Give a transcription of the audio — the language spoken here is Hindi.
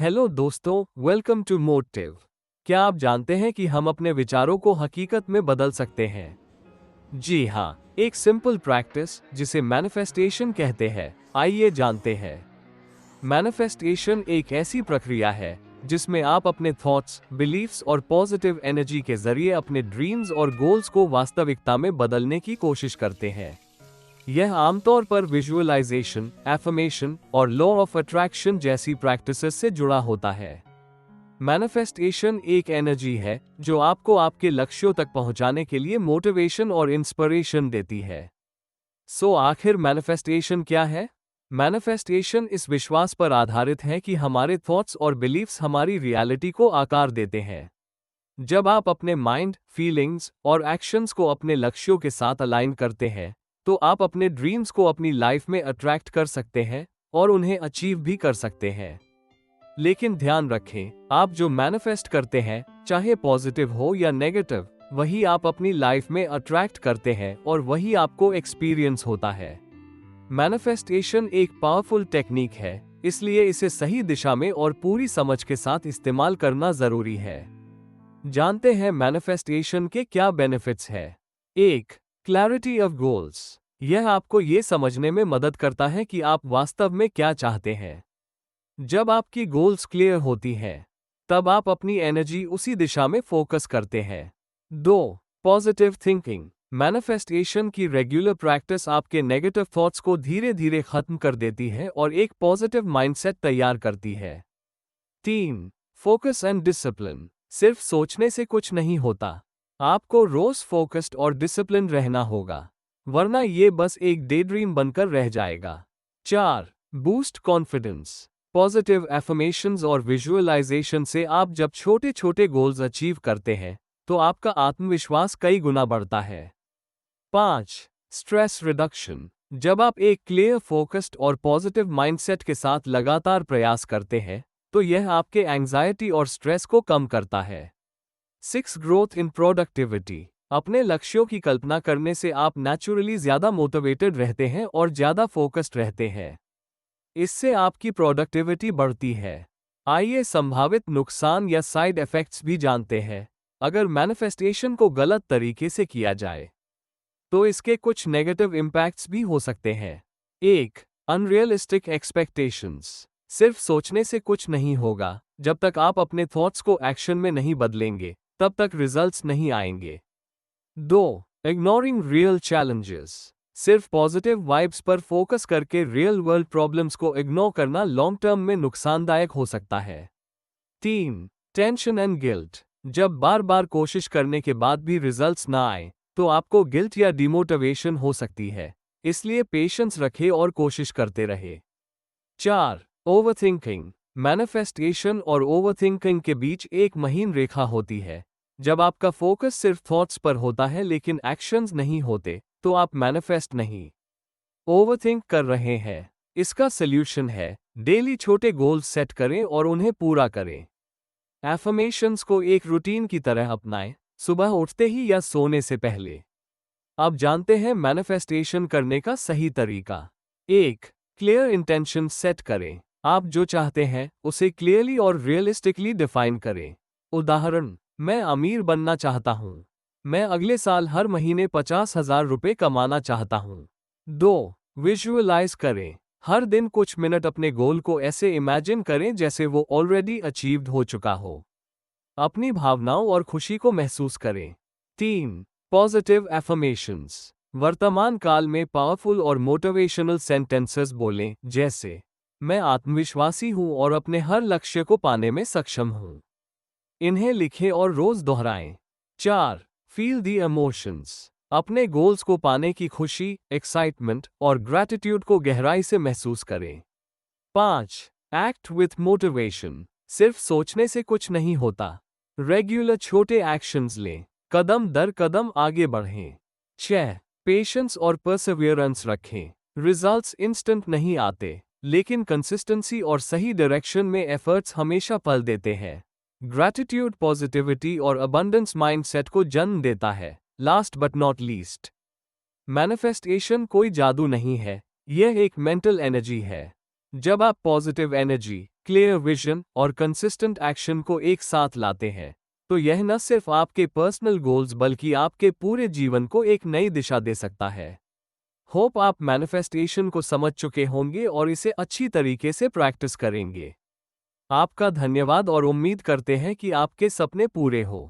हेलो दोस्तों, वेलकम टू मोटिव। क्या आप जानते हैं कि हम अपने विचारों को हकीकत में बदल सकते हैं? जी हाँ, एक सिंपल प्रैक्टिस जिसे मैनिफेस्टेशन कहते हैं, आइए जानते हैं। मैनिफेस्टेशन एक ऐसी प्रक्रिया है जिसमें आप अपने थॉट्स, बिलीफ्स और पॉजिटिव एनर्जी के जरिए अपने ड्रीम्स और गोल्स को वास्तविकता में बदलने की कोशिश करते हैं। यह आमतौर पर विजुअलाइजेशन, एफर्मेशन और लॉ ऑफ अट्रैक्शन जैसी प्रैक्टिसेस से जुड़ा होता है। मैनिफेस्टेशन एक एनर्जी है जो आपको आपके लक्ष्यों तक पहुंचाने के लिए मोटिवेशन और इंस्पिरेशन देती है। आखिर मैनिफेस्टेशन क्या है? मैनिफेस्टेशन इस विश्वास पर आधारित है कि हमारे थॉट्स और बिलीफ्स हमारी रियलिटी को आकार देते हैं। जब आप अपने माइंड, फीलिंग्स और एक्शंस को अपने लक्ष्यों के साथ अलाइन करते हैं, तो आप अपने ड्रीम्स को अपनी लाइफ में अट्रैक्ट कर सकते हैं और उन्हें अचीव भी कर सकते हैं। लेकिन ध्यान रखें, आप जो मैनिफेस्ट करते हैं, चाहे पॉजिटिव हो या नेगेटिव, वही आप अपनी लाइफ में अट्रैक्ट करते हैं और वही आपको एक्सपीरियंस होता है। मैनिफेस्टेशन एक पावरफुल टेक्निक है, इसलिए इसे सही दिशा में और पूरी समझ के साथ इस्तेमाल करना जरूरी है। जानते हैं मैनिफेस्टेशन के क्या बेनिफिट्स है। 1. Clarity of goals. यह आपको ये समझने में मदद करता है कि आप वास्तव में क्या चाहते हैं। जब आपकी गोल्स क्लियर होती हैं, तब आप अपनी एनर्जी उसी दिशा में फोकस करते हैं। 2. Positive thinking. मैनिफेस्टेशन की रेगुलर प्रैक्टिस आपके नेगेटिव थॉट्स को धीरे धीरे खत्म कर देती है और एक पॉजिटिव माइंडसेट तैयार करती है। 3. Focus and discipline. सिर्फ सोचने से कुछ नहीं होता, आपको रोज फोकस्ड और डिसिप्लिन रहना होगा, वरना ये बस एक डे ड्रीम बनकर रह जाएगा। 4. Boost confidence. पॉजिटिव एफर्मेशंस और विजुअलाइजेशन से आप जब छोटे छोटे गोल्स अचीव करते हैं, तो आपका आत्मविश्वास कई गुना बढ़ता है। 5. Stress reduction. जब आप एक क्लियर, फोकस्ड और पॉजिटिव माइंडसेट के साथ लगातार प्रयास करते हैं, तो यह आपके एंजाइटी और स्ट्रेस को कम करता है। 6. Growth in productivity. अपने लक्ष्यों की कल्पना करने से आप नेचुरली ज्यादा मोटिवेटेड रहते हैं और ज्यादा फोकस्ड रहते हैं। इससे आपकी प्रोडक्टिविटी बढ़ती है। आइए संभावित नुकसान या साइड इफेक्ट्स भी जानते हैं। अगर मैनिफेस्टेशन को गलत तरीके से किया जाए, तो इसके कुछ नेगेटिव इम्पैक्ट्स भी हो सकते हैं। 1. Unrealistic expectations. सिर्फ सोचने से कुछ नहीं होगा, जब तक आप अपने थॉट्स को एक्शन में नहीं बदलेंगे, तब तक रिजल्ट्स नहीं आएंगे। 2. Ignoring real challenges. सिर्फ पॉजिटिव वाइब्स पर फोकस करके रियल वर्ल्ड प्रॉब्लम्स को इग्नोर करना लॉन्ग टर्म में नुकसानदायक हो सकता है। 3. Tension and guilt. जब बार बार कोशिश करने के बाद भी रिजल्ट्स ना आए, तो आपको गिल्ट या डिमोटिवेशन हो सकती है, इसलिए पेशेंस रखें और कोशिश करते रहे। 4. ओवरथिंकिंग। मैनिफेस्टेशन और ओवरथिंकिंग के बीच एक महीन रेखा होती है। जब आपका फोकस सिर्फ थॉट्स पर होता है लेकिन एक्शंस नहीं होते, तो आप मैनिफेस्ट नहीं, ओवरथिंक कर रहे हैं। इसका सल्यूशन है, डेली छोटे गोल्स सेट करें और उन्हें पूरा करें। एफर्मेशंस को एक रूटीन की तरह अपनाएं, सुबह उठते ही या सोने से पहले। अब जानते हैं मैनिफेस्टेशन करने का सही तरीका। 1. क्लियर इंटेंशन सेट करें। आप जो चाहते हैं, उसे क्लियरली और रियलिस्टिकली डिफाइन करें। उदाहरण, मैं अमीर बनना चाहता हूँ। मैं अगले साल हर महीने 50,000 रुपये कमाना चाहता हूँ। 2. विजुअलाइज करें। हर दिन कुछ मिनट अपने गोल को ऐसे इमेजिन करें जैसे वो ऑलरेडी अचीव्ड हो चुका हो। अपनी भावनाओं और खुशी को महसूस करें। 3. Positive affirmations. वर्तमान काल में पावरफुल और मोटिवेशनल सेंटेंसेस बोलें, जैसे मैं आत्मविश्वासी हूँ और अपने हर लक्ष्य को पाने में सक्षम हूँ। इन्हें लिखें और रोज दोहराएं। 4. Feel the emotions. अपने गोल्स को पाने की खुशी, एक्साइटमेंट और ग्रैटिट्यूड को गहराई से महसूस करें। 5. Act with motivation. सिर्फ सोचने से कुछ नहीं होता, रेगुलर छोटे एक्शंस लें, कदम दर कदम आगे बढ़ें। 6. पेशेंस और परसेवियरेंस रखें। रिजल्ट्स इंस्टेंट नहीं आते, लेकिन कंसिस्टेंसी और सही डायरेक्शन में एफर्ट्स हमेशा फल देते हैं। ग्रैटिट्यूड पॉजिटिविटी और अबंडेंस माइंडसेट को जन्म देता है। Last but not least, manifestation कोई जादू नहीं है, यह एक मेंटल एनर्जी है। जब आप पॉजिटिव एनर्जी, क्लियर विजन और कंसिस्टेंट एक्शन को एक साथ लाते हैं, तो यह न सिर्फ आपके पर्सनल गोल्स बल्कि आपके पूरे जीवन को एक नई दिशा दे सकता है। होप आप मैनिफेस्टेशन को समझ चुके होंगे और इसे अच्छी तरीके से प्रैक्टिस करेंगे। आपका धन्यवाद और उम्मीद करते हैं कि आपके सपने पूरे हो।